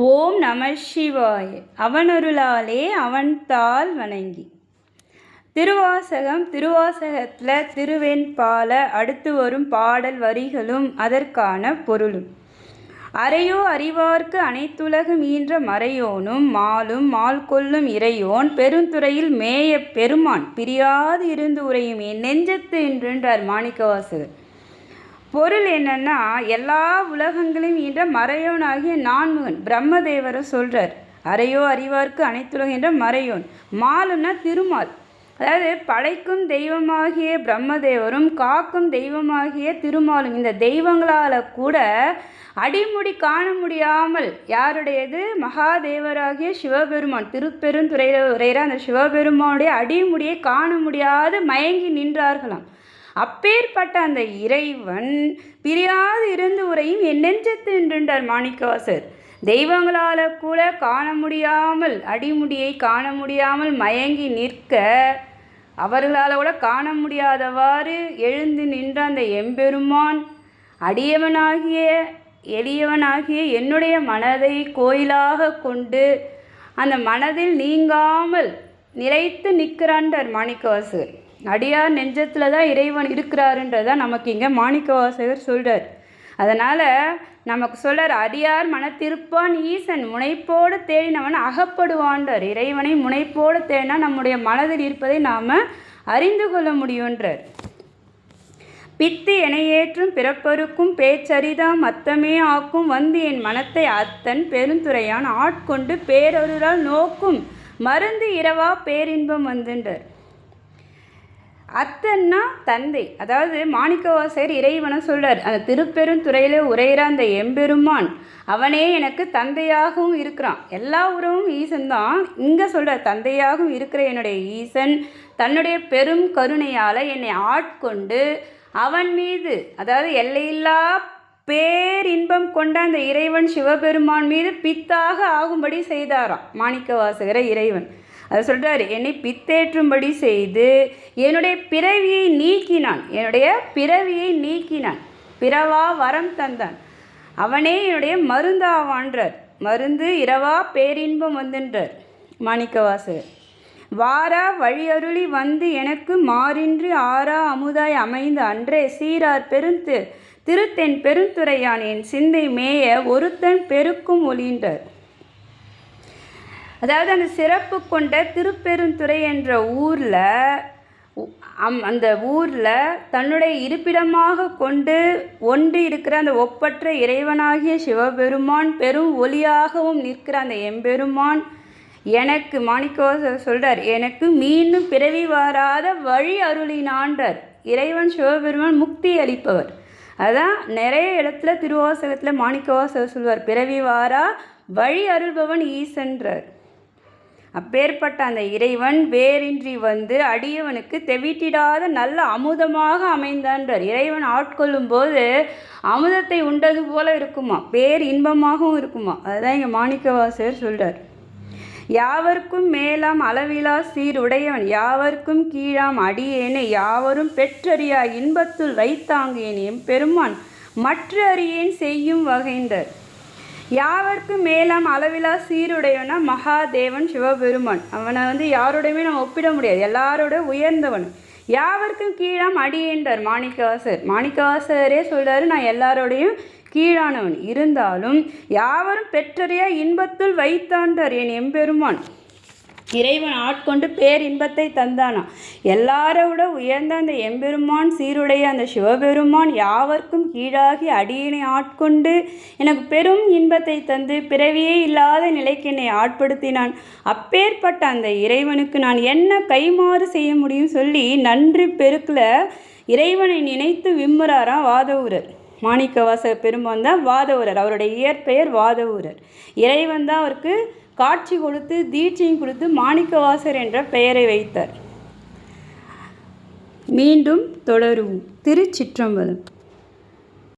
ஓம் நம சிவாய. அவனருளாலே அவன்தாள் வணங்கி. திருவாசகத்தில் திருவெண்பால அடுத்து வரும் பாடல் வரிகளும் அதற்கான பொருளும். அறையோ அறிவார்க்கு அனைத்துலகம் ஈன்ற மறையோனும் மாலும் மால் கொள்ளும் இறையோன் பெருந்துறையில் மேய பெருமான் பிரியாது இருந்து உரையும் என் நெஞ்சத்து என்றார் மாணிக்கவாசகர். பொருள் என்னன்னா, எல்லா உலகங்களையும் ஈன்ற மறையோனாகிய நான்முகன் பிரம்மதேவரை சொல்கிறார். அறையோ அறிவார்க்கு அனைத்துலகம் என்ற மறையோன். மாலுன்னா திருமால், அதாவது படைக்கும் தெய்வமாகிய பிரம்மதேவரும் காக்கும் தெய்வமாகிய திருமாலும். இந்த தெய்வங்களால் கூட அடிமுடி காண முடியாமல் யாருடையது? மகாதேவராகிய சிவபெருமான். திருப்பெருந்துறையில் உரைகிற அந்த சிவபெருமானுடைய அடிமுடியை காண முடியாது மயங்கி நின்றார்களாம். அப்பேற்பட்ட அந்த இறைவன் பிரியாது இருந்து உரையும் என் நெஞ்சத்து என்றார் மாணிக்கவாசகர். தெய்வங்களால் கூட காண முடியாமல், அடிமுடியை காண முடியாமல் மயங்கி நிற்க, அவர்களால் கூட காண முடியாதவாறு எழுந்து நின்ற அந்த எம்பெருமான் எளியவனாகிய என்னுடைய மனதை கோயிலாக கொண்டு அந்த மனதில் நீங்காமல் நிலைத்து நிற்கிறான்றார் மாணிக்கவாசகர். அடியார் நெஞ்சத்தில் தான் இறைவன் இருக்கிறாருன்றதான் நமக்கு இங்கே மாணிக்கவாசகர் சொல்கிறார். அதனால் நமக்கு சொல்கிறார், அடியார் மனத்திருப்பான் ஈசன் முனைப்போடு தேடினவன் அகப்படுவான்றார். இறைவனை முனைப்போடு தேடினா நம்முடைய மனதில் இருப்பதை நாம் அறிந்து கொள்ள முடியுன்றார். பித்து எனையேற்றும் பிறப்பருக்கும் பேச்சரிதாம் அத்தமே ஆக்கும் வந்து என் மனத்தை அத்தன் பெருந்துறையான் ஆட்கொண்டு பேரொருளால் நோக்கும் மருந்து இரவா பேரின்பம் வந்துன்றார். அத்தன்னா தந்தை, அதாவது மாணிக்கவாசகர் இறைவனை சொல்கிறார். அந்த திருப்பெருந்துறையில் உரைகிற அந்த எம்பெருமான் அவனே எனக்கு தந்தையாகவும் இருக்கிறான். எல்லா உறவும் ஈசன் தான். இங்கே சொல்கிறார், தந்தையாகவும் இருக்கிற என்னுடைய ஈசன் தன்னுடைய பெரும் கருணையால் என்னை ஆட்கொண்டு அவன் மீது, அதாவது எல்லையில்லா பேரின்பம் கொண்ட அந்த இறைவன் சிவபெருமான் மீது பித்தாக ஆகும்படி செய்தாராம் மாணிக்கவாசகரை இறைவன். அதை சொல்கிறார், என்னை பித்தேற்றும்படி செய்து என்னுடைய பிறவியை நீக்கினான், பிறவா வரம் தந்தான். அவனே என்னுடைய மருந்தாவான்றார். மருந்து இரவா பேரின்பம் வந்துன்றார் மாணிக்கவாசகர். வாரா வழியருளி வந்து எனக்கு மாறின்றி ஆறா அமுதாய் அமைந்த அன்றே சீரார் திருத்தென் பெருந்துறையான் என் சிந்தை மேய ஒருத்தன் பெருக்கும் ஒளின்றார். அதாவது அந்த சிறப்பு கொண்ட திருப்பெருந்துறை என்ற அந்த ஊரில் தன்னுடைய இருப்பிடமாக கொண்டு ஒன்று இருக்கிற அந்த ஒப்பற்ற இறைவனாகிய சிவபெருமான் பெரும் ஒளியாகவும் நிற்கிற அந்த எம்பெருமான் எனக்கு, மாணிக்கவாசகர் சொல்கிறார், எனக்கு மீண்டும் பிறவி வாராத வழி அருளினான்றார். இறைவன் சிவபெருமான் முக்தி அளிப்பவர். அதான் நிறைய இடத்துல திருவாசகத்தில் மாணிக்கவாசகர் சொல்வார், பிறவி வாரா வழி அருள்பவன் ஈசன்றார். அப்பேற்பட்ட அந்த இறைவன் வேறின்றி வந்து அடியவனுக்கு தெவிட்டிடாத நல்ல அமுதமாக அமைந்தான்றார். இறைவன் ஆட்கொள்ளும் போது அமுதத்தை உண்டது போல இருக்குமா, பேர் இன்பமாகவும் இருக்குமா. அதுதான் இங்கே மாணிக்கவாசகர் சொல்கிறார். யாவர்க்கும் மேலாம் அளவிலா சீருடையவன் யாவர்க்கும் கீழாம் அடியேனை யாவரும் பெற்றறியா இன்பத்துள் வைத்தாங்கேன் எம்பெருமான் மற்ற அறியேன் செய்யும் வகைந்தார். யாவர்க்கும் மேலாம் அளவிலா சீருடையவனா மகாதேவன் சிவபெருமான். அவனை யாரோடையுமே நம்ம ஒப்பிட முடியாது, எல்லாரோட உயர்ந்தவன். யாவர்க்கும் கீழாம் அடியேன்றார் மாணிக்கவாசகர். மாணிக்கவாசகரே சொல்கிறாரு, நான் எல்லாரோடையும் கீழானவன், இருந்தாலும் யாவரும் பெற்றறியா இன்பத்துள் வைத்தான்றார் என் எம்பெருமான். இறைவன் ஆட்கொண்டு பேரின்பத்தை தந்தானா. எல்லாரோட உயர்ந்த அந்த எம்பெருமான் சீருடைய அந்த சிவபெருமான் யாவர்க்கும் கீழாகி அடியினை ஆட்கொண்டு எனக்கு பெரும் இன்பத்தை தந்து பிறவியே இல்லாத நிலைக்கு என்னை ஆட்படுத்தினான். அப்பேற்பட்ட அந்த இறைவனுக்கு நான் என்ன கைமாறு செய்ய முடியும் சொல்லி நன்றி பெருக்கில் இறைவனை நினைத்து விம்முறாராம் வாதவூரர். மாணிக்கவாசக பெருமான் தான் வாதவூரர். அவருடைய இயற்பெயர் வாதவூரர். இறைவன் தான் அவருக்கு காட்சி கொடுத்து தீட்சையும் கொடுத்து மாணிக்கவாசகர் என்ற பெயரை வைத்தார். மீண்டும் தொடருவோம். திருச்சிற்றம்பலம்.